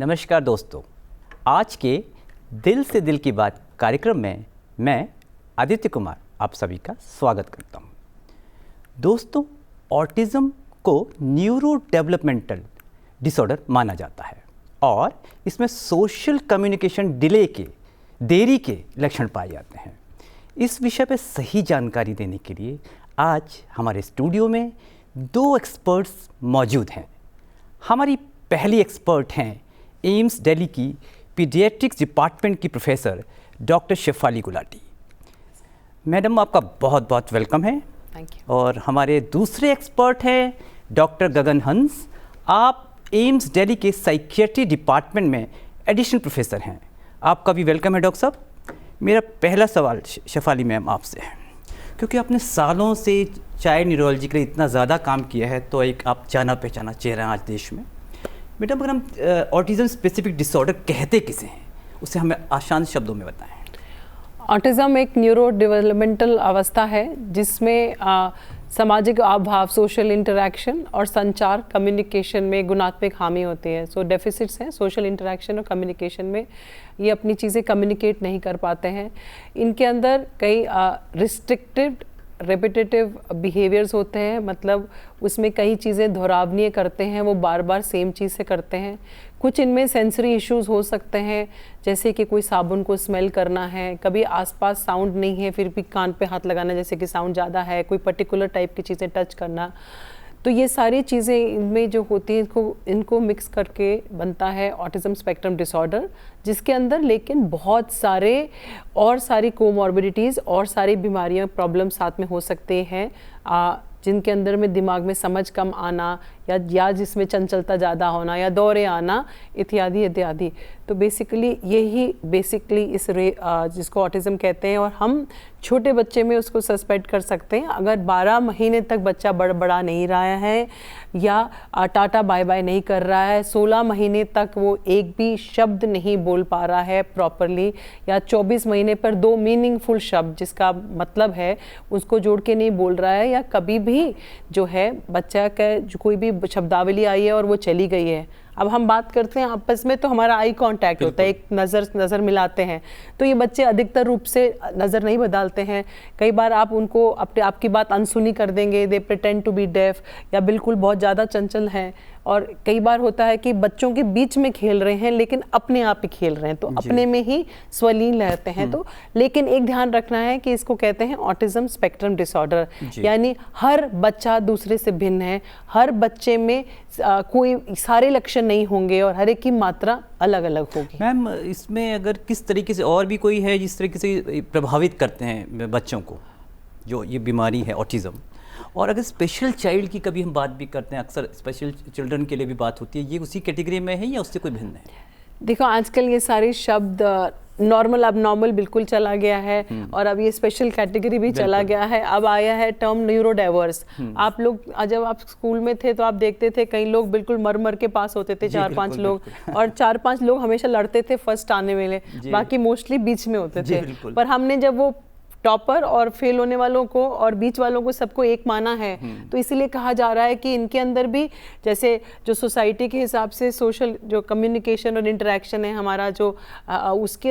नमस्कार दोस्तों, आज के दिल से दिल की बात कार्यक्रम में मैं आदित्य कुमार आप सभी का स्वागत करता हूं। दोस्तों, ऑटिज़म को न्यूरो डेवलपमेंटल डिसऑर्डर माना जाता है और इसमें सोशल कम्युनिकेशन डिले के देरी के लक्षण पाए जाते हैं। इस विषय पर सही जानकारी देने के लिए आज हमारे स्टूडियो में दो एक्सपर्ट्स मौजूद हैं। हमारी पहली एक्सपर्ट हैं एम्स दिल्ली की पीडियाट्रिक्स डिपार्टमेंट की professor doctor Shefali Gulati. Madam, आपका बहुत बहुत वेलकम है। Thank you. और हमारे दूसरे एक्सपर्ट हैं डॉक्टर गगन हंस। आप एम्स दिल्ली के साइकियाट्री डिपार्टमेंट में एडिशनल प्रोफेसर हैं। आपका भी वेलकम है डॉक्टर साहब। मेरा पहला सवाल शेफाली मैम आपसे है, क्योंकि आपने सालों से चाइल्ड न्यूरोलॉजी के लिए इतना ज़्यादा काम किया है, तो एक आप जाना पहचाना चेहरा हैं आज देश में। मैडम, अगर हम ऑटिज़म स्पेसिफिक डिसऑर्डर कहते किसे हैं, उसे हमें आसान शब्दों में बताएं। ऑटिज़म एक न्यूरो डेवलपमेंटल अवस्था है जिसमें सामाजिक अभाव, सोशल इंटरैक्शन और संचार कम्युनिकेशन में गुणात्मक खामी होती है। सो डेफिसिट्स हैं सोशल इंटरैक्शन और कम्युनिकेशन में। ये अपनी चीज़ें कम्युनिकेट नहीं कर पाते हैं। इनके अंदर कई रिस्ट्रिक्टिव रेपिटेटिव बिहेवियर्स होते हैं, मतलब उसमें कई चीज़ें दोहरावनीय करते हैं, वो बार बार सेम चीज़ से करते हैं। कुछ इनमें सेंसरी इश्यूज हो सकते हैं, जैसे कि कोई साबुन को स्मेल करना है, कभी आसपास साउंड नहीं है फिर भी कान पे हाथ लगाना, जैसे कि साउंड ज़्यादा है, कोई पर्टिकुलर टाइप की चीज़ें टच करना। तो ये सारी चीज़ें इनमें जो होती हैं इनको मिक्स करके बनता है ऑटिज़म स्पेक्ट्रम डिसऑर्डर, जिसके अंदर लेकिन बहुत सारे और सारी कोमॉर्बिडिटीज़ और सारी बीमारियां प्रॉब्लम साथ में हो सकते हैं, जिनके अंदर में दिमाग में समझ कम आना या जिसमें चंचलता ज़्यादा होना या दौरे आना इत्यादि इत्यादि। तो यही इस जिसको ऑटिज़म कहते हैं। और हम छोटे बच्चे में उसको सस्पेक्ट कर सकते हैं अगर 12 महीने तक बच्चा बड़ा नहीं रहा है या टाटा बाय बाय नहीं कर रहा है, 16 महीने तक वो एक भी शब्द नहीं बोल पा रहा है प्रॉपरली, या 24 महीने पर 2 मीनिंगफुल शब्द जिसका मतलब है उसको जोड़ के नहीं बोल रहा है, या कभी भी जो है बच्चा का जो कोई भी शब्दावली आई है और वो चली गई है। अब हम बात करते हैं आपस में तो हमारा आई कांटेक्ट होता है, एक नज़र मिलाते हैं। तो ये बच्चे अधिकतर रूप से नज़र नहीं बदलते हैं। कई बार आप उनको आपकी बात अनसुनी कर देंगे, they pretend to be deaf, या बिल्कुल बहुत ज़्यादा चंचल हैं। और कई बार होता है कि बच्चों के बीच में खेल रहे हैं लेकिन अपने आप ही खेल रहे हैं, तो अपने में ही स्वलीन रहते हैं। तो लेकिन एक ध्यान रखना है कि इसको कहते हैं ऑटिज़म स्पेक्ट्रम डिसऑर्डर, यानी हर बच्चा दूसरे से भिन्न है। हर बच्चे में कोई सारे लक्षण नहीं होंगे और हर एक की मात्रा अलग अलग होगी। मैम, इसमें अगर किस तरीके से और भी कोई है जिस तरीके से प्रभावित करते हैं बच्चों को जो ये बीमारी है ऑटिज़म, और अगर स्पेशल चाइल्ड की कभी हम बात भी करते हैं, अक्सर स्पेशल चिल्ड्रन के लिए भी बात होती है, ये उसी कैटेगरी में है या उससे कोई भिन्न है? देखो, आजकल ये सारे शब्द नॉर्मल अब नॉर्मल बिल्कुल चला गया है और अब ये स्पेशल कैटेगरी भी चला गया है। अब आया है टर्म न्यूरो डाइवर्स। आप लोग जब आप स्कूल में थे तो आप देखते थे कई लोग बिल्कुल मर के पास होते थे, 4-5 लोग, और 4-5 लोग हमेशा लड़ते थे फर्स्ट आने वाले, बाकी मोस्टली बीच में होते थे। पर हमने जब वो टॉपर और फेल होने वालों को और बीच वालों को सबको एक माना है, तो इसीलिए कहा जा रहा है कि इनके अंदर भी जैसे जो सोसाइटी के हिसाब से सोशल जो कम्युनिकेशन और इंटरेक्शन है हमारा, जो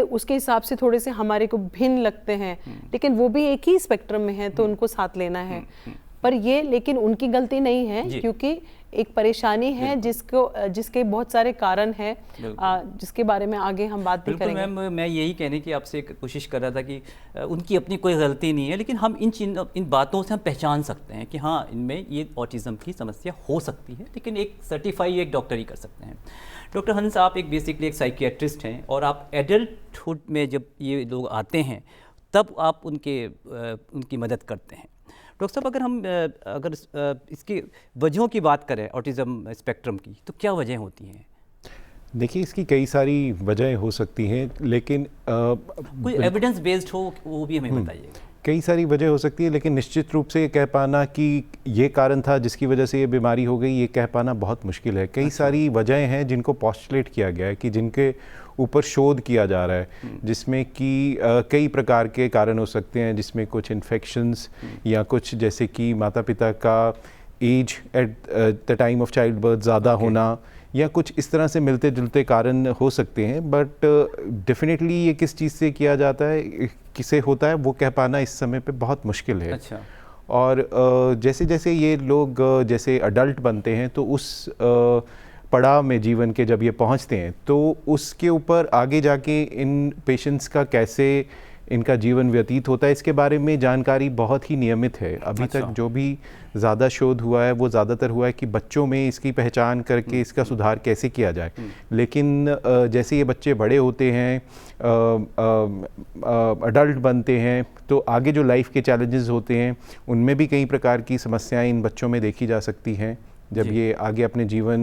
उसके हिसाब से थोड़े से हमारे को भिन्न लगते हैं, लेकिन वो भी एक ही स्पेक्ट्रम में है, तो उनको साथ लेना है। पर ये लेकिन उनकी गलती नहीं है, क्योंकि एक परेशानी है जिसके बहुत सारे कारण हैं, जिसके बारे में आगे हम बात भी करेंगे। मैम, मैं यही कहने की आपसे कोशिश कर रहा था कि उनकी अपनी कोई गलती नहीं है, लेकिन हम इन बातों से हम पहचान सकते हैं कि हाँ, इनमें ये ऑटिज़म की समस्या हो सकती है, लेकिन एक सर्टिफाई एक डॉक्टर ही कर सकते हैं। डॉक्टर हंस, आप बेसिकली एक साइकियाट्रिस्ट हैं और आप एडल्टहुड में जब ये लोग आते हैं तब आप उनकी मदद करते हैं। डॉक्टर साहब, अगर इसकी वजहों की बात करें ऑटिज़म स्पेक्ट्रम की, तो क्या वजह होती हैं? देखिए, इसकी कई सारी वजहें हो सकती हैं, लेकिन कोई एविडेंस बेस्ड हो वो भी हमें बताइए। कई सारी वजह हो सकती है, लेकिन निश्चित रूप से ये कह पाना कि ये कारण था जिसकी वजह से ये बीमारी हो गई, ये कह पाना बहुत मुश्किल है। कई सारी वजहें हैं जिनको पोस्टुलेट किया गया है, कि जिनके ऊपर शोध किया जा रहा है, जिसमें कि कई प्रकार के कारण हो सकते हैं, जिसमें कुछ इन्फेक्शंस या कुछ जैसे कि माता पिता का age at the time of child birth ज़्यादा होना, या कुछ इस तरह से मिलते जुलते कारण हो सकते हैं, बट डेफिनेटली ये किस चीज़ से किया जाता है, किसे होता है, वो कह पाना इस समय पे बहुत मुश्किल है। अच्छा। और जैसे जैसे ये लोग जैसे अडल्ट बनते हैं तो उस पड़ाव में जीवन के जब ये पहुंचते हैं तो उसके ऊपर आगे जाके इन पेशेंट्स का कैसे इनका जीवन व्यतीत होता है इसके बारे में जानकारी बहुत ही नियमित है। अभी अच्छा। तक जो भी ज़्यादा शोध हुआ है वो ज़्यादातर हुआ है कि बच्चों में इसकी पहचान करके इसका सुधार कैसे किया जाए। लेकिन जैसे ये बच्चे बड़े होते हैं, अडल्ट बनते हैं, तो आगे जो लाइफ के चैलेंजेस होते हैं उनमें भी कई प्रकार की समस्याएं इन बच्चों में देखी जा सकती हैं जब जी। ये आगे अपने जीवन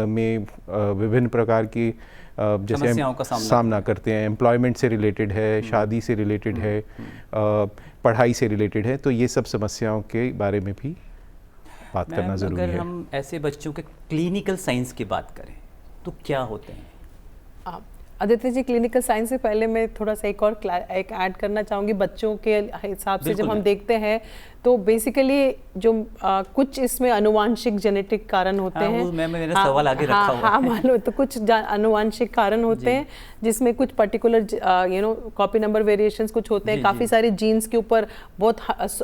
में विभिन्न प्रकार की जैसे समस्याओं का सामना करते हैं। एम्प्लॉयमेंट से रिलेटेड है, शादी से रिलेटेड है, पढ़ाई से रिलेटेड है, तो ये सब समस्याओं के बारे में भी बात करना ज़रूरी है। अगर हम ऐसे बच्चों के क्लिनिकल साइंस की बात करें तो क्या होते हैं? आदित्य जी, क्लिनिकल साइंस से पहले मैं थोड़ा सा एक ऐड करना चाहूँगी। बच्चों के हिसाब से जब हम देखते हैं तो बेसिकली जो कुछ इसमें अनुवांशिक जेनेटिक कारण होते हैं। मैंने सवाल आगे रखा हुआ है। हाँ, मानो तो कुछ अनुवांशिक कारण होते हैं जिसमें कुछ पर्टिकुलर कॉपी नंबर वेरिएशंस कुछ होते हैं। काफ़ी सारे जीन्स के ऊपर बहुत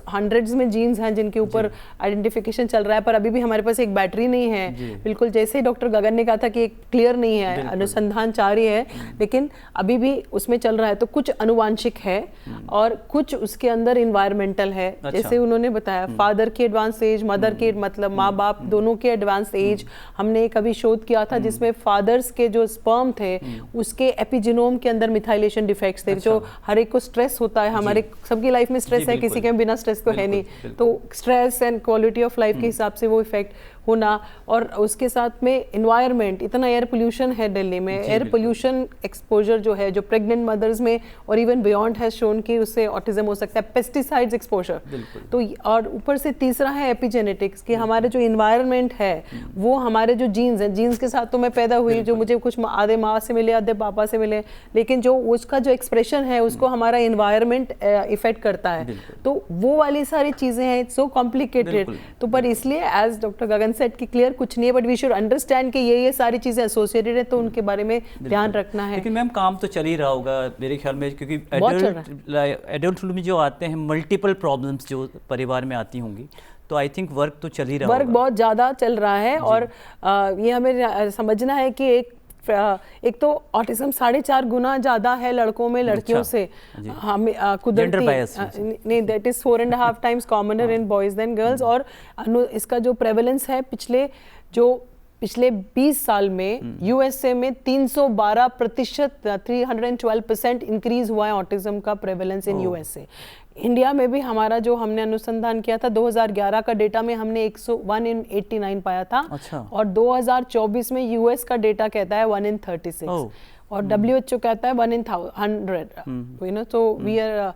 हंड्रेड्स में जीन्स हैं जिनके ऊपर आइडेंटिफिकेशन चल रहा है, पर अभी भी हमारे पास एक बैटरी नहीं है। बिल्कुल जैसे ही डॉक्टर गगन ने कहा था कि क्लियर नहीं है, अनुसंधान जारी है, लेकिन अभी भी उसमें चल रहा है। तो कुछ अनुवांशिक है और कुछ उसके अंदर इन्वायरमेंटल है। जैसे उन्होंने बताया फादर की एडवांस एज, मदर की मतलब माँ बाप दोनों के एडवांस एज। हमने एक अभी शोध किया था जिसमें फादर्स के जो स्पर्म थे उसके एपिजीनोम के अंदर मिथाइलेशन डिफेक्ट्स थे। जो हर एक को स्ट्रेस होता है, हमारे सबकी लाइफ में स्ट्रेस है, किसी के बिना स्ट्रेस तो है नहीं। तो stress and quality of life के हिसाब से वो इफेक्ट होना, और उसके साथ में इन्वायरमेंट, इतना एयर पोल्यूशन है दिल्ली में। एयर पोल्यूशन एक्सपोजर जो है, जो प्रेग्नेंट मदर्स में और इवन बियॉन्ड है शोन की, उससे ऑटिज्म हो सकता है। पेस्टिसाइड्स एक्सपोजर तो, और ऊपर से तीसरा है एपिजेनेटिक्स, कि हमारे जो इन्वायरमेंट है वो हमारे जो जीन्स हैं, जीन्स के साथ तो मैं पैदा हुई, जो मुझे कुछ आधे माँ से मिले आधे पापा से मिले, लेकिन जो उसका जो एक्सप्रेशन है उसको हमारा इन्वायरमेंट इफेक्ट करता है। तो वो वाली सारी चीज़ें हैं, इट्स सो कॉम्प्लिकेटेड। तो पर इसलिए एज डॉक्टर गगन सेट की क्लियर कुछ नहीं है, बट वी शुड अंडरस्टैंड कि ये सारी चीजें एसोसिएटेड है, तो उनके बारे में ध्यान रखना है। लेकिन मैम काम तो चल ही रहा होगा मेरे ख्याल में, क्योंकि एडल्टहुड में जो आते हैं मल्टीपल प्रॉब्लम्स जो परिवार में आती होंगी, तो आई थिंक वर्क तो चल ही रहा वर्क बहुत ज़्यादा चल रहा है। और ये हमें समझना है कि एक तो ऑटिज्म 4.5 गुना ज़्यादा है लड़कों में लड़कियों से। हमें कुदरती नहीं, that is 4.5 times commoner in boys than girls. और इसका जो प्रेवलेंस है पिछले 20 साल में यूएसए में 312%, 312% इंक्रीज हुआ है ऑटिज्म का प्रेवलेंस इन यूएसए। इंडिया में भी हमारा जो हमने अनुसंधान किया था 2011 का डेटा में हमने 1 in 89 पाया था। अच्छा। और 2024 में यूएस का डेटा कहता है 1 in 36 और WHO कहता है 1 in 100। यू नो, तो वी आर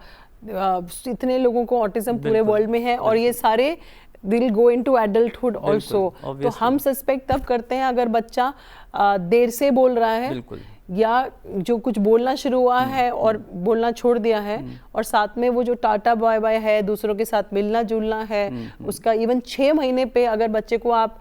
इतने लोगों को ऑटिज्म पूरे वर्ल्ड में है, और ये सारे will go into adulthood also. तो हम सस्पेक्ट तब करते हैं अगर बच्चा देर से बोल रहा है, या जो कुछ बोलना शुरू हुआ है और बोलना छोड़ दिया है, और साथ में वो जो टाटा बाय बाय है, दूसरों के साथ मिलना जुलना है, उसका इवन 6 महीने पे अगर बच्चे को आप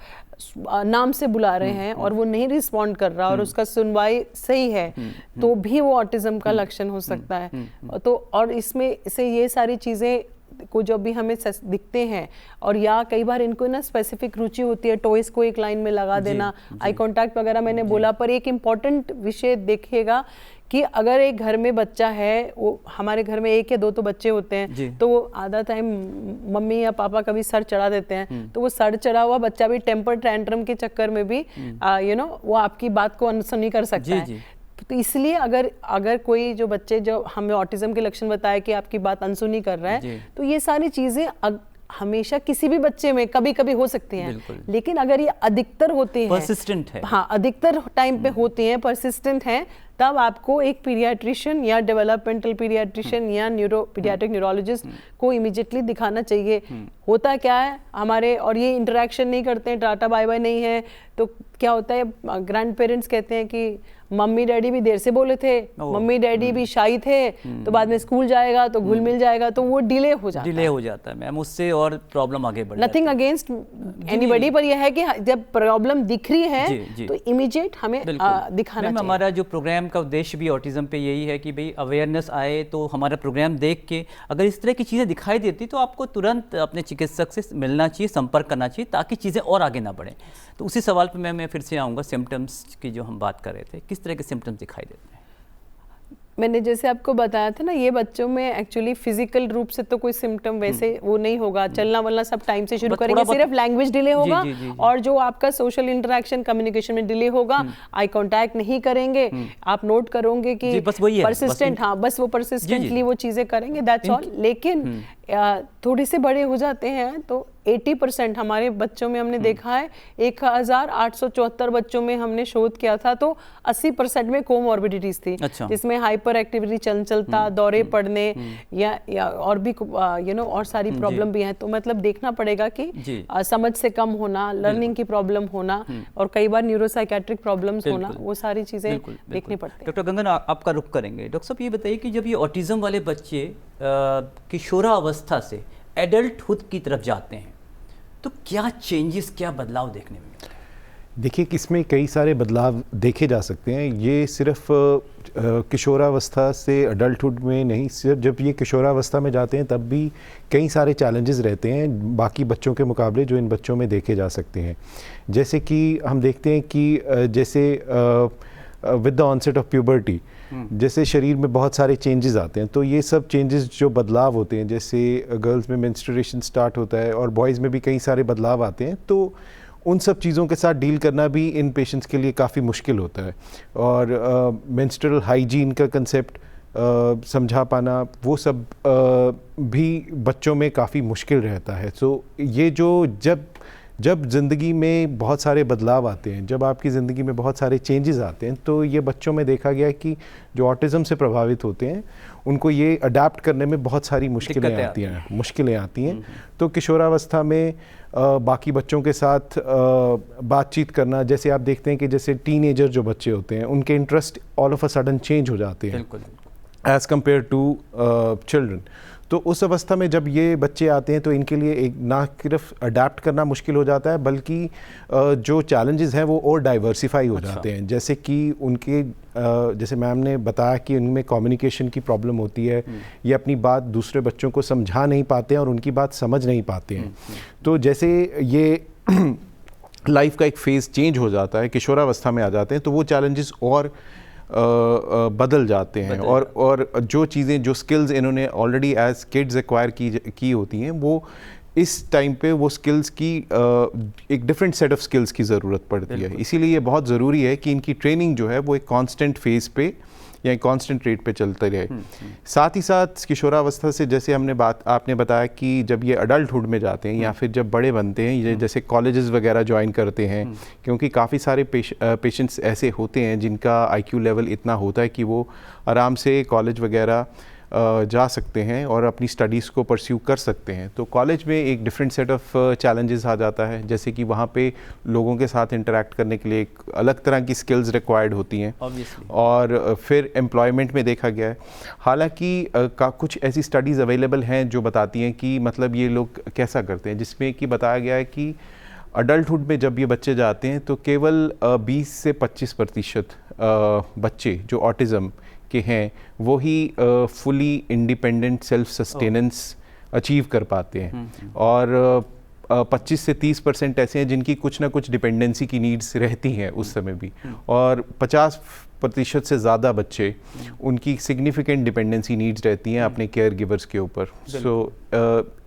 नाम से बुला रहे हैं और वो नहीं रिस्पॉन्ड कर रहा और उसका सुनवाई सही है, तो भी वो ऑटिज्म का लक्षण हो सकता है। तो और इसमें से ये सारी चीज़ें को जो भी हमें दिखते हैं, और या कई बार इनको ना स्पेसिफिक रुचि होती है, टॉयज को एक लाइन में लगा देना, आई कांटेक्ट वगैरह मैंने बोला। पर एक इम्पॉर्टेंट विषय देखिएगा कि अगर एक घर में बच्चा है, वो हमारे घर में 1 या 2 तो बच्चे होते हैं, तो वो आधा टाइम मम्मी या पापा कभी सर चढ़ा देते हैं, तो वो सर चढ़ा हुआ बच्चा भी टेम्पर टैंट्रम के चक्कर में भी वो आपकी बात को अनसुनी कर सकता है। तो इसलिए अगर कोई जो बच्चे जो हमें ऑटिज्म के लक्षण बताए कि आपकी बात अनसुनी कर रहा है, तो ये सारी चीजें हमेशा किसी भी बच्चे में कभी कभी हो सकती हैं, लेकिन अगर ये अधिकतर होते हैं, परसिस्टेंट है, हाँ अधिकतर टाइम पे होती हैं, परसिस्टेंट हैं, तब आपको एक पीडियाट्रिशियन या डेवलपमेंटल पीडियाट्रिशियन या पीडियाट्रिक न्यूरोलॉजिस्ट को इमीडिएटली दिखाना चाहिए। होता क्या है हमारे, और ये इंटरेक्शन नहीं करते हैं, टाटा बाय बाय नहीं है, तो क्या होता है, ग्रैंड पेरेंट्स कहते हैं कि मम्मी डैडी भी देर से बोले थे, मम्मी डैडी भी शाई थे, तो बाद में स्कूल जाएगा तो घुल मिल जाएगा, तो वो डिले हो जाता है मैम, उससे और प्रॉब्लम आगे बढ़ नथिंग अगेंस्ट एनीबॉडी, पर यह है कि जब प्रॉब्लम दिख रही है तो इमीडिएट हमें दिखाना चाहिए। हमारा जो प्रोग्राम का उद्देश्य भी ऑटिज्म पे यही है कि भाई अवेयरनेस आए, तो हमारा प्रोग्राम देख के अगर इस तरह की चीज़ें दिखाई देती तो आपको तुरंत अपने चिकित्सक से मिलना चाहिए, संपर्क करना चाहिए, ताकि चीज़ें और आगे ना बढ़ें। तो उसी सवाल पर मैं फिर से आऊँगा, सिम्टम्स की जो हम बात कर रहे थे, किस तरह के सिम्टम्स दिखाई देते हैं? मैंने जैसे आपको बताया था ना, ये बच्चों में एक्चुअली फिजिकल रूप से तो कोई सिम्टम वैसे वो नहीं होगा, चलना वलना सब टाइम से शुरू करेंगे, सिर्फ लैंग्वेज डिले होगा। जी। और जो आपका सोशल इंटरेक्शन कम्युनिकेशन में डिले होगा, आई कांटेक्ट नहीं करेंगे, आप नोट करोगे कि बस वही है, परसिस्टेंट, हाँ बस वो परसिस्टेंटली वो चीजें करेंगे, दैट्स ऑल। लेकिन थोड़ी से बड़े हो जाते हैं तो 80% हमारे बच्चों में हमने देखा है, 1874 बच्चों में हमने शोध किया था, तो 80% में कोमॉर्बिडिटीज थी। अच्छा। जिसमें हाइपर एक्टिविटी, चंचलता, दौरे पड़ने या और भी और सारी प्रॉब्लम भी हैं। तो मतलब देखना पड़ेगा कि समझ से कम होना, लर्निंग की प्रॉब्लम होना और कई बार न्यूरोसाइकेट्रिक प्रॉब्लम्स होना, वो सारी चीजें देखनी पड़ती हैं। डॉक्टर गंगन, आपका रुख करेंगे। डॉक्टर साहब, ये बताइए कि जब ये ऑटिज्म वाले बच्चे किशोरावस्था से एडल्टहुड की तरफ जाते हैं तो क्या चेंजेस, क्या बदलाव देखने में मिलता है? देखिए, इसमें कई सारे बदलाव देखे जा सकते हैं। ये सिर्फ किशोरावस्था से एडल्टहुड में नहीं, सिर्फ जब ये किशोरावस्था में जाते हैं तब भी कई सारे चैलेंजेस रहते हैं बाकी बच्चों के मुकाबले, जो इन बच्चों में देखे जा सकते हैं। जैसे कि हम देखते हैं कि जैसे with the onset of puberty, जैसे शरीर में बहुत सारे चेंजेस आते हैं, तो ये सब चेंजेस जो बदलाव होते हैं, जैसे गर्ल्स में मेंस्ट्रुएशन स्टार्ट होता है और बॉयज़ में भी कई सारे बदलाव आते हैं, तो उन सब चीज़ों के साथ डील करना भी इन पेशेंट्स के लिए काफ़ी मुश्किल होता है। और मेंस्ट्रुअल हाइजीन का कंसेप्ट समझा पाना, वो सब भी बच्चों में काफ़ी मुश्किल रहता है। सो ये जो जब ज़िंदगी में बहुत सारे बदलाव आते हैं, जब आपकी ज़िंदगी में बहुत सारे चेंजेस आते हैं, तो ये बच्चों में देखा गया है कि जो ऑटिज़म से प्रभावित होते हैं उनको ये अडेप्ट करने में बहुत सारी मुश्किलें आती हैं। तो किशोरावस्था में बाकी बच्चों के साथ बातचीत करना, जैसे आप देखते हैं कि जैसे टीनेजर जो बच्चे होते हैं, उनके interest all of a sudden change हो जाते हैं एज़ कम्पेयर टू चिल्ड्रन। तो उस अवस्था में जब ये बच्चे आते हैं तो इनके लिए एक ना सिर्फ अडेप्ट करना मुश्किल हो जाता है, बल्कि जो चैलेंजेस हैं वो और डाइवर्सिफाई हो जाते हैं। जैसे कि उनके जैसे मैम ने बताया कि उनमें कम्युनिकेशन की प्रॉब्लम होती है, ये अपनी बात दूसरे बच्चों को समझा नहीं पाते हैं और उनकी बात समझ नहीं पाते हैं। तो जैसे ये लाइफ का एक फेज़ चेंज हो जाता है, किशोरावस्था में आ जाते हैं, तो वो चैलेंजेस और बदल जाते हैं और जो चीज़ें, जो स्किल्स इन्होंने ऑलरेडी एज किड्स एक्वायर की होती हैं, वो इस टाइम पे वो स्किल्स की एक डिफरेंट सेट ऑफ स्किल्स की ज़रूरत पड़ती है। इसीलिए ये बहुत ज़रूरी है कि इनकी ट्रेनिंग जो है वो एक कांस्टेंट फेज़ पे या कांस्टेंट रेट पे चलते रहे। साथ ही साथ किशोरावस्था से, जैसे आपने बताया कि जब ये अडल्टहुड में जाते हैं या फिर जब बड़े बनते हैं, ये जैसे कॉलेजेस वगैरह ज्वाइन करते हैं, क्योंकि काफ़ी सारे पेशेंट्स ऐसे होते हैं जिनका IQ लेवल इतना होता है कि वो आराम से कॉलेज वगैरह जा सकते हैं और अपनी स्टडीज़ को परस्यू कर सकते हैं। तो कॉलेज में एक डिफरेंट सेट ऑफ चैलेंजेस आ जाता है, जैसे कि वहाँ पे लोगों के साथ इंटरेक्ट करने के लिए एक अलग तरह की स्किल्स रिक्वायर्ड होती हैं। और फिर एम्प्लॉयमेंट में देखा गया है, हालांकि कुछ ऐसी स्टडीज़ अवेलेबल हैं जो बताती हैं कि मतलब ये लोग कैसा करते हैं, जिसमें कि बताया गया है कि अडल्टहुड में जब ये बच्चे जाते हैं तो केवल 20 से 25% बच्चे जो ऑटिज़म के हैं वो ही fully independent self sustenance achieve कर पाते हैं, और 25 से 30% ऐसे हैं जिनकी कुछ ना कुछ डिपेंडेंसी की नीड्स रहती हैं उस समय भी, और 50% से ज़्यादा बच्चे उनकी सिग्निफिकेंट डिपेंडेंसी नीड्स रहती हैं अपने केयर गिवर्स के ऊपर। सो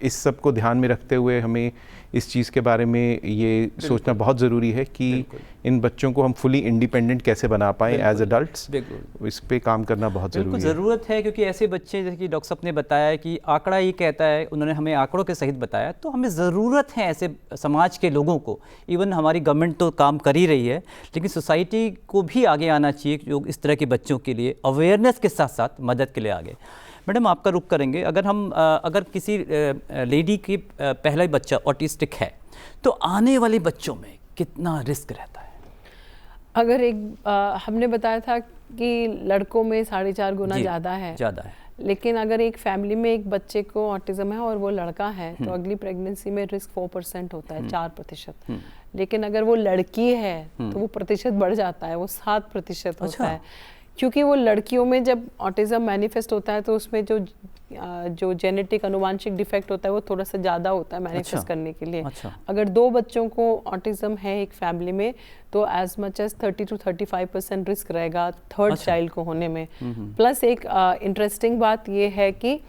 इस सब को ध्यान में रखते हुए हमें इस चीज़ के बारे में ये सोचना बहुत ज़रूरी है कि इन बच्चों को हम फुली इंडिपेंडेंट कैसे बना पाएँ एज एडल्ट्स, इस पे काम करना बहुत ज़रूरी है। ज़रूरत है, क्योंकि ऐसे बच्चे, जैसे कि डॉक्टर साहब ने बताया कि आंकड़ा ये कहता है, उन्होंने हमें आंकड़ों के सहित बताया, तो हमें ज़रूरत है ऐसे समाज के लोगों को। इवन हमारी गवर्नमेंट तो काम कर ही रही है, लेकिन सोसाइटी को भी आगे आना चाहिए जो इस तरह के बच्चों के लिए अवेयरनेस के साथ साथ मदद के लिए आगे। मैडम, आपका रुख करेंगे, अगर किसी लेडी की पहला बच्चा ऑटिस्टिक है तो आने वाले बच्चों में कितना रिस्क रहता है? अगर हमने बताया था कि लड़कों में 4.5 गुना ज़्यादा है, लेकिन अगर एक फैमिली में एक बच्चे को ऑटिज्म है और वो लड़का है तो अगली प्रेगनेंसी में रिस्क 4% होता है, 4%। लेकिन अगर वो लड़की है तो वो प्रतिशत बढ़ जाता है, वो 7% होता है। क्योंकि वो लड़कियों में जब ऑटिज्म मैनिफेस्ट होता है तो उसमें जो जेनेटिक अनुवांशिक डिफेक्ट होता है वो थोड़ा सा ज़्यादा होता है मैनिफेस्ट करने के लिए। अगर 2 बच्चों को ऑटिज्म है एक फैमिली में तो as much as 30 to 35% risk रहेगा थर्ड चाइल्ड को होने में। प्लस एक इंटरेस्टिंग बात ये है कि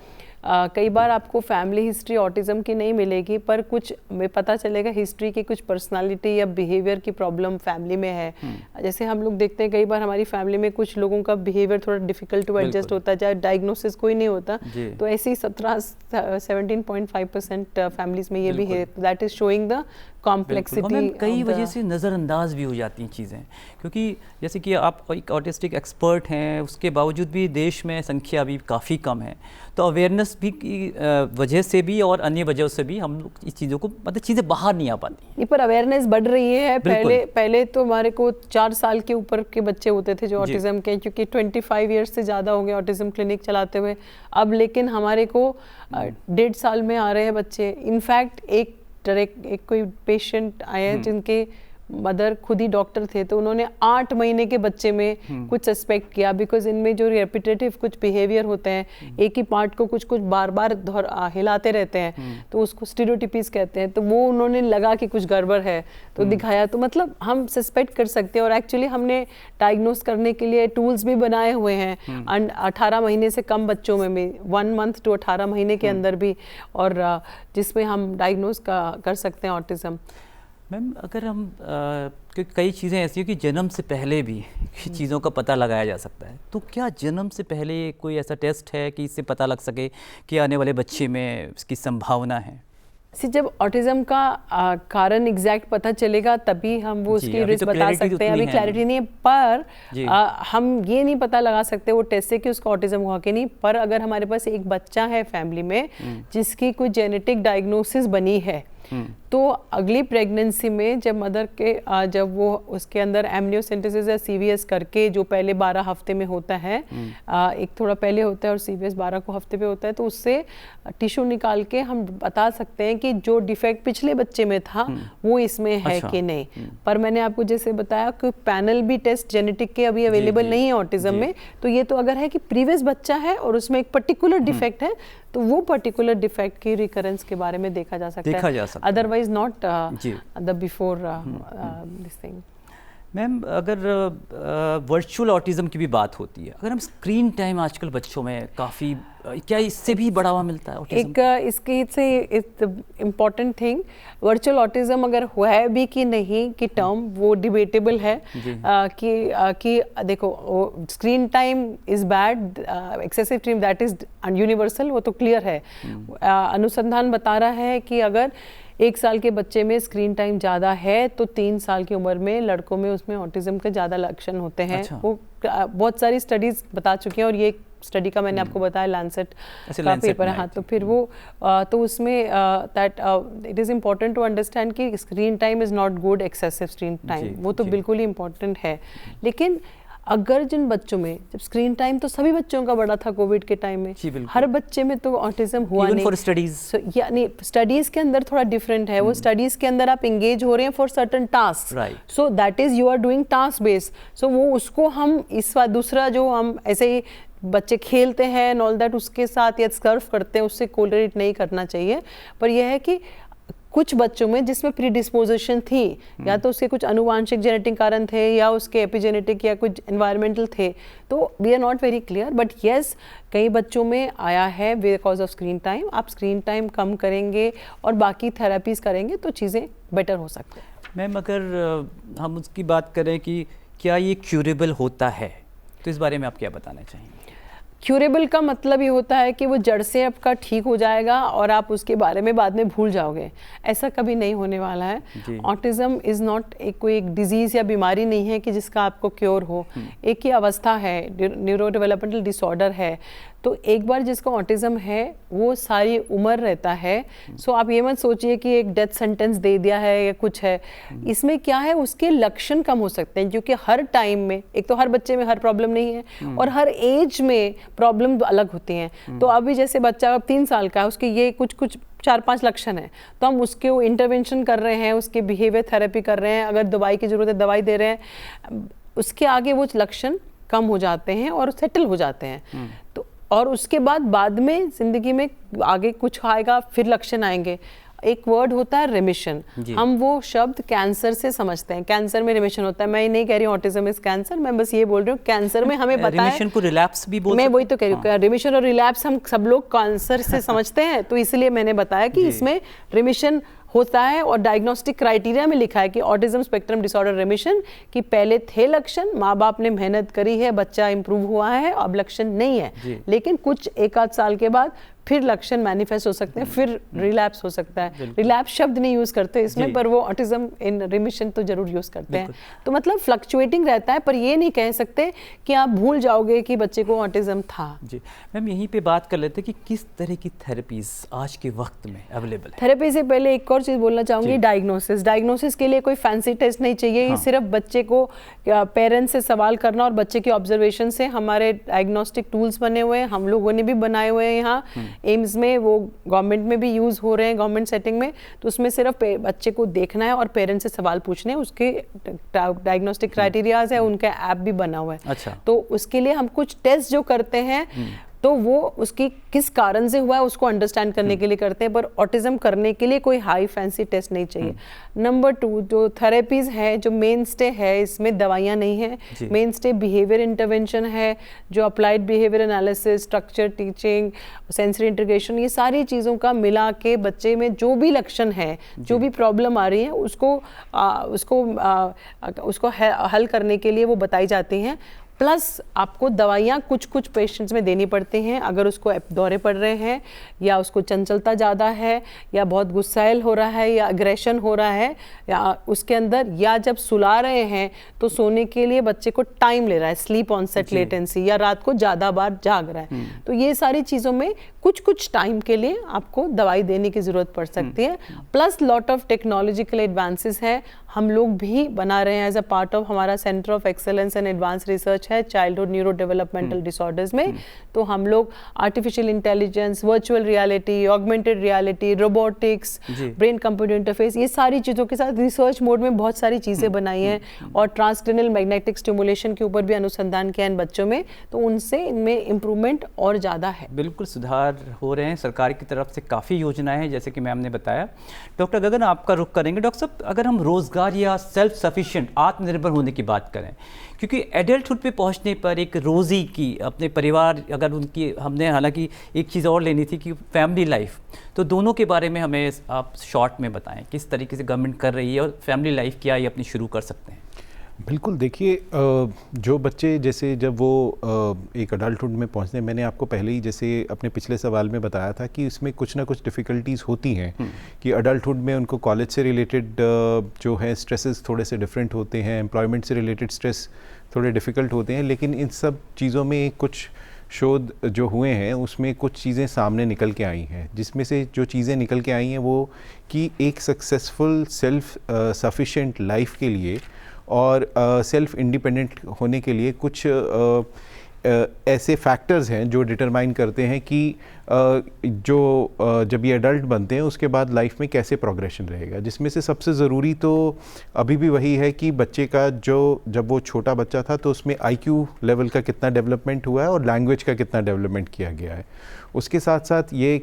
कई बार आपको फैमिली हिस्ट्री ऑटिज्म की नहीं मिलेगी, पर कुछ में पता चलेगा हिस्ट्री की कुछ पर्सनालिटी या बिहेवियर की प्रॉब्लम फैमिली में है। जैसे हम लोग देखते हैं कई बार हमारी फैमिली में कुछ लोगों का बिहेवियर थोड़ा डिफिकल्ट टू एडजस्ट होता है, चाहे डायग्नोसिस कोई नहीं होता, तो ऐसी 17.5% फैमिलीज में ये भी है। That is showing the complexity. कई वजह से नज़रअंदाज भी हो जाती हैं चीज़ें, क्योंकि जैसे कि आप एक ऑटिस्टिक एक्सपर्ट हैं, उसके बावजूद भी देश में संख्या भी काफ़ी कम है, तो अवेयरनेस भी की वजह से भी और अन्य वजहों से भी हम लोग इस चीज़ों को मतलब चीज़ें बाहर नहीं आ पाती। ये पर अवेयरनेस बढ़ रही है। पहले तो हमारे को 4 साल के ऊपर के बच्चे होते थे जो ऑटिज्म के, क्योंकि 25 ईयर्स से ज़्यादा हो गए ऑटिज्म क्लिनिक चलाते हुए। अब लेकिन हमारे को 1.5 साल में आ रहे हैं बच्चे। इनफैक्ट एक कोई पेशेंट आए हैं जिनके मदर खुद ही डॉक्टर थे, तो उन्होंने 8 महीने के बच्चे में कुछ सस्पेक्ट किया, बिकॉज इनमें जो रेपिटेटिव कुछ बिहेवियर होते हैं, एक ही पार्ट को कुछ बार बार हिलाते रहते हैं, तो उसको स्टीरियोटिपीज कहते हैं। तो वो उन्होंने लगा कि कुछ गड़बड़ है तो दिखाया, तो मतलब हम सस्पेक्ट कर सकते हैं। और एक्चुअली हमने डायग्नोस करने के लिए टूल्स भी बनाए हुए हैं 18 महीने से कम बच्चों में भी, 1 मंथ to 18 महीने के अंदर भी, और जिसमें हम डायग्नोस कर सकते हैं ऑटिज्म। मैम अगर हम क्योंकि कई चीज़ें ऐसी हैं कि जन्म से पहले भी चीज़ों का पता लगाया जा सकता है, तो क्या जन्म से पहले कोई ऐसा टेस्ट है कि इससे पता लग सके कि आने वाले बच्चे में इसकी संभावना है? जब ऑटिज्म का कारण एग्जैक्ट पता चलेगा तभी हम वो उसकी रिस्क बता सकते हैं। अभी क्लैरिटी नहीं है, पर हम ये नहीं पता लगा सकते वो टेस्ट से कि उसका ऑटिज्म हुआ कि नहीं। पर अगर हमारे पास एक बच्चा है फैमिली में जिसकी कोई जेनेटिक डायग्नोसिस बनी है, तो अगली प्रेगनेंसी में जब मदर के जब वो उसके अंदर एमनियोसेंटेसिस या सीवीएस करके, जो पहले 12 हफ्ते में होता है, एक थोड़ा पहले होता है और सीवीएस 12 को हफ्ते पे होता है, तो उससे टिश्यू निकाल के हम बता सकते हैं कि जो डिफेक्ट पिछले बच्चे में था वो इसमें है कि नहीं। पर मैंने आपको जैसे बताया कि पैनल भी टेस्ट जेनेटिक के अभी अवेलेबल नहीं है ऑटिज्म में, तो ये तो अगर है कि प्रीवियस बच्चा है और उसमें एक पर्टिकुलर डिफेक्ट है, तो वो पर्टिकुलर डिफेक्ट की रिकरेंस के बारे में देखा जा सकता है, otherwise not the before this thing. Ma'am अगर वर्चुअल ऑटिज्म की भी बात होती है, अगर हम स्क्रीन टाइम आजकल बच्चों में काफ़ी, क्या इससे भी बढ़ावा मिलता है ऑटिज्म? इसकी से इम्पॉर्टेंट थिंग, वर्चुअल ऑटिज्म अगर हुआ है भी कि नहीं कि टर्म वो डिबेटेबल है। कि देखो screen time is bad, excessive time that is universal, वो तो क्लियर है। अनुसंधान बता रहा है कि अगर 1 साल के बच्चे में स्क्रीन टाइम ज़्यादा है तो 3 साल की उम्र में लड़कों में उसमें ऑटिज्म के ज़्यादा लक्षण होते हैं। वो बहुत सारी स्टडीज़ बता चुकी हैं, और ये स्टडी का मैंने आपको बताया लैंसेट का पेपर है। हाँ, तो फिर वो तो उसमें that it is important to understand कि screen time is not good, excessive screen time वो तो बिल्कुल ही इम्पॉर्टेंट है। लेकिन अगर जिन बच्चों में, जब स्क्रीन टाइम तो सभी बच्चों का बड़ा था कोविड के टाइम में, हर बच्चे में तो ऑटिज्म हुआ नहीं। यानी स्टडीज के अंदर थोड़ा डिफरेंट है। वो स्टडीज के अंदर आप एंगेज हो रहे हैं for certain task, so that is you are doing task based. So वो उसको हम इस बार दूसरा जो हम ऐसे ही बच्चे खेलते हैं एंड ऑल दैट, उसके साथ या सर्फ करते हैं, उससे कोरिलेट नहीं करना चाहिए। पर यह है कि कुछ बच्चों में जिसमें प्रीडिस्पोजिशन थी, या तो उसके कुछ अनुवांशिक जेनेटिक कारण थे या उसके एपिजेनेटिक या कुछ एनवायरमेंटल थे, तो we are not very clear. But yes, कई बच्चों में आया है बिकॉज ऑफ स्क्रीन टाइम। आप स्क्रीन टाइम कम करेंगे और बाकी थेरेपीज करेंगे तो चीज़ें बेटर हो सकती हैं। मैम अगर हम उसकी बात करें कि क्या ये क्यूरेबल होता है, तो इस बारे में आप क्या बताना चाहेंगे? क्यूरेबल का मतलब ये होता है कि वो जड़ से आपका ठीक हो जाएगा और आप उसके बारे में बाद में भूल जाओगे। ऐसा कभी नहीं होने वाला है। ऑटिज्म इज़ नॉट कोई एक डिजीज़ या बीमारी नहीं है कि जिसका आपको क्योर हो। एक ही अवस्था है, न्यूरो डेवलपमेंटल डिसऑर्डर है। तो एक बार जिसको ऑटिज्म है वो सारी उम्र रहता है। सो आप ये मत सोचिए कि एक डेथ सेंटेंस दे दिया है या कुछ है। इसमें क्या है, उसके लक्षण कम हो सकते हैं, क्योंकि हर टाइम में, एक तो हर बच्चे में हर प्रॉब्लम नहीं है और हर एज में प्रॉब्लम अलग होती हैं। तो अभी जैसे बच्चा 3 साल का है, उसके ये कुछ 4-5 लक्षण हैं, तो हम उसके वो इंटरवेंशन कर रहे हैं, उसके बिहेवियर थेरेपी कर रहे हैं, अगर दवाई की ज़रूरत है दवाई दे रहे हैं, उसके आगे वो लक्षण कम हो जाते हैं और सेटल हो जाते हैं। तो और उसके बाद में ज़िंदगी में आगे कुछ आएगा, फिर लक्षण आएंगे। एक वर्ड होता है रिमिशन, हम वो शब्द कैंसर से समझते हैं, कैंसर में रिमिशन होता है। मैं ये नहीं कह रही हूँ ऑटिज्म इज कैंसर, मैं बस ये बोल रही हूँ कैंसर में हमें पता है, रिमिशन को रिलैप्स भी बोल मैं वही तो कह रही हूँ, रिमिशन और रिलैप्स हम सब लोग कैंसर से समझते हैं, तो इसलिए मैंने बताया कि इसमें रिमिशन होता है। और डायग्नोस्टिक क्राइटेरिया में लिखा है कि ऑटिज्म स्पेक्ट्रम डिसऑर्डर रिमिशन, कि पहले थे लक्षण, माँ बाप ने मेहनत करी है, बच्चा इंप्रूव हुआ है, अब लक्षण नहीं है, लेकिन कुछ 1-8 साल के बाद फिर लक्षण मैनिफेस्ट हो सकते हैं, फिर रिलैप्स हो सकता है। रिलैप्स शब्द नहीं यूज करते इसमें, पर वो ऑटिज्म इन रिमिशन तो जरूर यूज करते हैं। तो मतलब फ्लक्चुएटिंग रहता है, पर ये नहीं कह सकते कि आप भूल जाओगे कि बच्चे को ऑटिज्म था। जी मैम, यहीं पे बात कर लेते हैं कि किस तरह की थेरेपीज आज के वक्त में अवेलेबल है। थेरेपी से पहले एक और चीज़ बोलना चाहूँगी, डायग्नोसिस के लिए कोई फैंसी टेस्ट नहीं चाहिए। ये सिर्फ बच्चे को पेरेंट्स से सवाल करना और बच्चे के ऑब्जर्वेशन से, हमारे डायग्नोस्टिक टूल्स बने हुए हैं, हम लोगों ने भी बनाए हुए हैं यहाँ एम्स में, वो गवर्नमेंट में भी यूज़ हो रहे हैं, गवर्नमेंट सेटिंग में। तो उसमें सिर्फ बच्चे को देखना है और पेरेंट्स से सवाल पूछने हैं, उसके डायग्नोस्टिक क्राइटेरियाज है, उनका ऐप भी बना हुआ है। अच्छा। तो उसके लिए हम कुछ टेस्ट जो करते हैं, तो वो उसकी किस कारण से हुआ है उसको अंडरस्टैंड करने के लिए करते हैं, पर ऑटिज्म करने के लिए कोई हाई फैंसी टेस्ट नहीं चाहिए। नंबर 2, जो थेरेपीज है, जो मेन स्टे है, इसमें दवाइयाँ नहीं है, मेन स्टे बिहेवियर इंटरवेंशन है, जो applied behaviour analysis, structure teaching, sensory integration, ये सारी चीज़ों का मिला के बच्चे में जो भी लक्षण है, जो भी प्रॉब्लम आ रही है, उसको हल करने के लिए वो बताई जाती हैं। प्लस आपको दवाइयाँ कुछ पेशेंट्स में देनी पड़ती हैं, अगर उसको दौरे पड़ रहे हैं, या उसको चंचलता ज़्यादा है, या बहुत गुस्सैल हो रहा है, या अग्रेशन हो रहा है, या उसके अंदर, या जब सुला रहे हैं तो सोने के लिए बच्चे को टाइम ले रहा है, स्लीप ऑनसेट लेटेंसी, या रात को ज़्यादा बार जाग रहा है, तो ये सारी चीज़ों में कुछ टाइम के लिए आपको दवाई देने की ज़रूरत पड़ सकती है। Plus lot of technological advances है, हम लोग भी बना रहे हैं एज अ पार्ट ऑफ हमारा centre of excellence and advance research है चाइल्डहुड न्यूरो डेवलपमेंटल डिसऑर्डर्स में। तो हम लोग artificial intelligence, virtual reality, augmented reality, robotics, brain computer interface, ये सारी चीज़ों के साथ रिसर्च मोड में बहुत सारी चीज़ें बनाई हैं, और ट्रांसक्रेनियल मैग्नेटिक स्टिमुलेशन के ऊपर भी अनुसंधान किया इन बच्चों में, तो उनसे इनमें इम्प्रूवमेंट और ज़्यादा है। बिल्कुल सुधार हो रहे हैं, सरकार की तरफ से काफ़ी योजनाएं हैं, जैसे कि मैम ने बताया। डॉक्टर गगन, आपका रुख करेंगे। डॉक्टर साहब, अगर हम रोज़गार या सेल्फ सफिशिएंट, आत्मनिर्भर होने की बात करें, क्योंकि एडल्टहुड पे पहुंचने पर एक रोज़ी की, अपने परिवार, अगर उनकी, हमने हालांकि एक चीज़ और लेनी थी कि फैमिली लाइफ, तो दोनों के बारे में हमें आप शॉर्ट में बताएं, किस तरीके से गवर्नमेंट कर रही है और फैमिली लाइफ क्या ये अपनी शुरू कर सकते हैं। बिल्कुल, देखिए, जो बच्चे जैसे जब वो एक अडल्टहुड में पहुंचते हैं, मैंने आपको पहले ही जैसे अपने पिछले सवाल में बताया था कि इसमें कुछ ना कुछ डिफ़िकल्टीज़ होती हैं, कि अडल्टहुड में उनको कॉलेज से रिलेटेड जो है स्ट्रेसेस थोड़े से डिफरेंट होते हैं, एम्प्लॉयमेंट से रिलेटेड स्ट्रेस थोड़े डिफ़िकल्ट होते हैं, लेकिन इन सब चीज़ों में कुछ शोध जो हुए हैं उसमें कुछ चीज़ें सामने निकल के आई हैं, जिसमें से जो चीज़ें निकल के आई हैं वो कि एक सक्सेसफुल सेल्फ सफिशिएंट लाइफ के लिए और सेल्फ इंडिपेंडेंट होने के लिए कुछ ऐसे फैक्टर्स हैं जो डिटरमाइन करते हैं कि जब ये अडल्ट बनते हैं उसके बाद लाइफ में कैसे प्रोग्रेशन रहेगा, जिसमें से सबसे ज़रूरी तो अभी भी वही है कि बच्चे का जब वो छोटा बच्चा था तो उसमें IQ लेवल का कितना डेवलपमेंट हुआ है और लैंग्वेज का कितना डेवलपमेंट किया गया है। उसके साथ साथ ये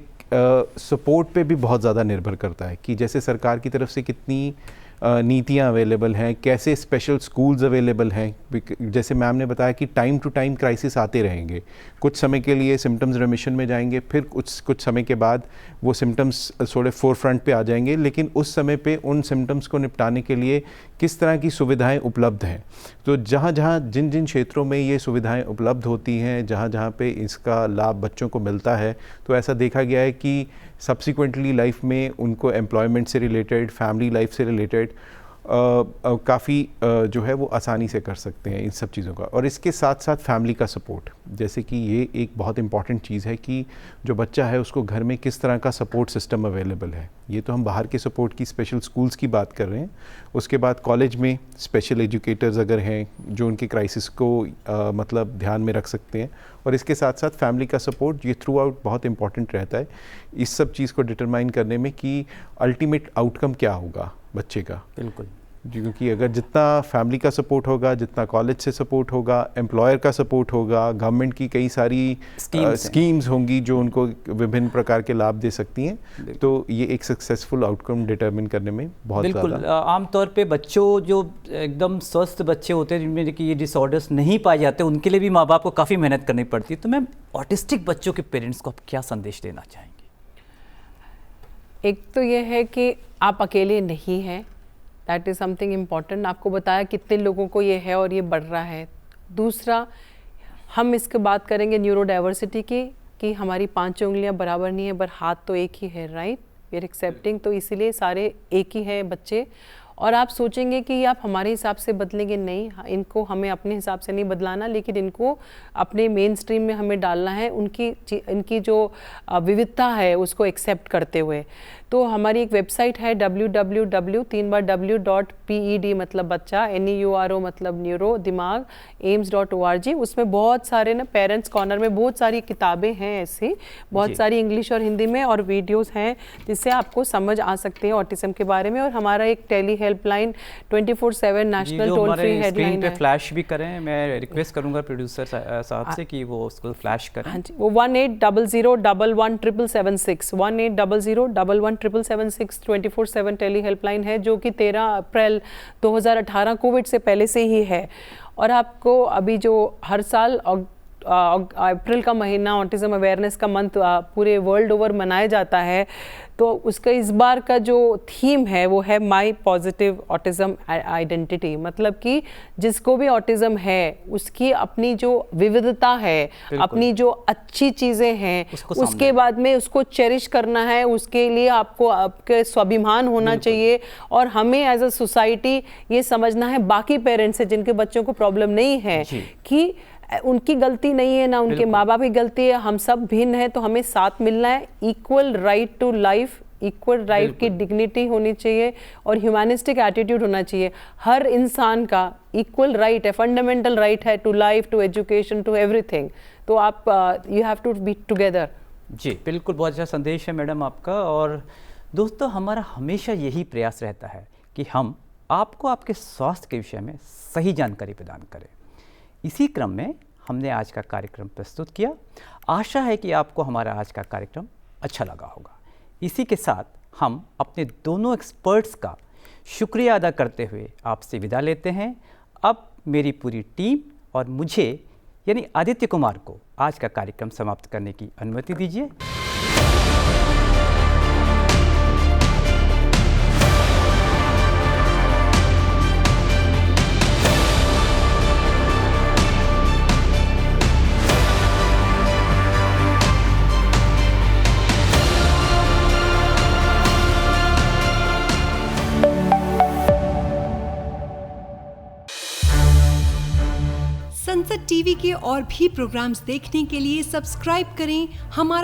सपोर्ट पे भी बहुत ज़्यादा निर्भर करता है कि जैसे सरकार की तरफ से कितनी नीतियाँ अवेलेबल हैं, कैसे स्पेशल स्कूल्स अवेलेबल हैं। जैसे मैम ने बताया कि टाइम टू टाइम क्राइसिस आते रहेंगे, कुछ समय के लिए सिम्टम्स रिमिशन में जाएंगे, फिर कुछ समय के बाद वो सिम्टम्स थोड़े फोर फ्रंट पे आ जाएंगे, लेकिन उस समय पे उन सिम्टम्स को निपटाने के लिए किस तरह की सुविधाएं उपलब्ध हैं। तो जिन क्षेत्रों में ये सुविधाएं उपलब्ध होती हैं, जहाँ पे इसका लाभ बच्चों को मिलता है, तो ऐसा देखा गया है कि सब्सिक्वेंटली लाइफ में उनको एम्प्लॉयमेंट से रिलेटेड, फैमिली लाइफ से रिलेटेड काफ़ी जो है वो आसानी से कर सकते हैं इन सब चीज़ों का। और इसके साथ साथ फैमिली का सपोर्ट, जैसे कि ये एक बहुत इंपॉर्टेंट चीज़ है कि जो बच्चा है उसको घर में किस तरह का सपोर्ट सिस्टम अवेलेबल है। ये तो हम बाहर के सपोर्ट की स्पेशल स्कूल्स की बात कर रहे हैं, उसके बाद कॉलेज में स्पेशल एजुकेटर्स अगर हैं जो उनके क्राइसिस को मतलब ध्यान में रख सकते हैं, और इसके साथ साथ फैमिली का सपोर्ट ये थ्रू आउट बहुत इंपॉर्टेंट रहता है इस सब चीज़ को डिटरमाइन करने में कि अल्टीमेट आउटकम क्या होगा बच्चे का। बिल्कुल, क्योंकि अगर जितना फैमिली का सपोर्ट होगा, जितना कॉलेज से सपोर्ट होगा, एम्प्लॉयर का सपोर्ट होगा, गवर्नमेंट की कई सारी स्कीम्स होंगी जो उनको विभिन्न प्रकार के लाभ दे सकती हैं, तो ये एक सक्सेसफुल आउटकम डिटरमिन करने में बहुत बिल्कुल। आमतौर पे बच्चों जो एकदम स्वस्थ बच्चे होते हैं जिनमें कि ये डिसऑर्डर्स नहीं पाए जाते, उनके लिए भी माँ बाप को काफ़ी मेहनत करनी पड़ती है। तो मैम, ऑटिस्टिक बच्चों के पेरेंट्स को आप क्या संदेश देना चाहेंगे? एक तो ये है कि आप अकेले नहीं हैं, दैट इज़ समथिंग इम्पॉर्टेंट। आपको बताया कितने लोगों को ये है और ये बढ़ रहा है। दूसरा, हम इसके बात करेंगे न्यूरो डाइवर्सिटी की, कि हमारी 5 उंगलियां बराबर नहीं है पर हाथ तो एक ही है, राइट, वी आर एक्सेप्टिंग, तो इसीलिए सारे एक ही है बच्चे। और आप सोचेंगे कि आप हमारे हिसाब से बदलेंगे, नहीं, इनको हमें अपने हिसाब से नहीं बदलाना, लेकिन इनको अपने मेन स्ट्रीम में हमें डालना है, इनकी जो विविधता है उसको एक्सेप्ट करते हुए। तो हमारी एक वेबसाइट है www.ped मतलब बच्चा, NEURO मतलब न्यूरो दिमाग, aims.org। उसमें बहुत सारे ना पेरेंट्स कॉर्नर में बहुत सारी किताबें हैं ऐसी, बहुत सारी इंग्लिश और हिंदी में, और वीडियोस हैं जिससे आपको समझ आ सकते हैं ऑटिज्म के बारे में। और हमारा एक tele helpline 24/7 national toll free helpline है। फ्लैश भी करें, मैं रिक्वेस्ट करूंगा प्रोड्यूसर साहब से कि वो उसको फ्लैश करें। हाँ जी, वो 1800117776 1800117776 24/7 टेली हेल्पलाइन है, जो कि 13 अप्रैल 2018 कोविड से पहले से ही है। और आपको अभी जो हर साल अप्रैल का महीना ऑटिज्म अवेयरनेस का मंथ पूरे वर्ल्ड ओवर मनाया जाता है, तो उसका इस बार का जो थीम है वो है माई पॉजिटिव ऑटिज्म आइडेंटिटी। मतलब कि जिसको भी ऑटिज्म है उसकी अपनी जो विविधता है, अपनी जो अच्छी चीज़ें हैं, उसके बाद में उसको चेरिश करना है, उसके लिए आपको आपके स्वाभिमान होना चाहिए। और हमें एज अ सोसाइटी ये समझना है, बाकी पेरेंट्स हैं जिनके बच्चों को प्रॉब्लम नहीं है, कि उनकी गलती नहीं है ना उनके माँ बाप की गलती है, हम सब भिन्न हैं, तो हमें साथ मिलना है। Equal right to life, equal right की डिग्निटी होनी चाहिए और ह्यूमैनिस्टिक एटीट्यूड होना चाहिए। हर इंसान का इक्वल राइट है, फंडामेंटल राइट है to life, to education, to everything. तो आप you have to be together. जी बिल्कुल, बहुत अच्छा संदेश है मैडम आपका। और दोस्तों, हमारा हमेशा यही प्रयास रहता है कि हम आपको आपके स्वास्थ्य के विषय में सही जानकारी प्रदान करें। इसी क्रम में हमने आज का कार्यक्रम प्रस्तुत किया। आशा है कि आपको हमारा आज का कार्यक्रम अच्छा लगा होगा। इसी के साथ हम अपने दोनों एक्सपर्ट्स का शुक्रिया अदा करते हुए आपसे विदा लेते हैं। अब मेरी पूरी टीम और मुझे यानी आदित्य कुमार को आज का कार्यक्रम समाप्त करने की अनुमति दीजिए। संसद टीवी के और भी प्रोग्राम्स देखने के लिए सब्सक्राइब करें हमारा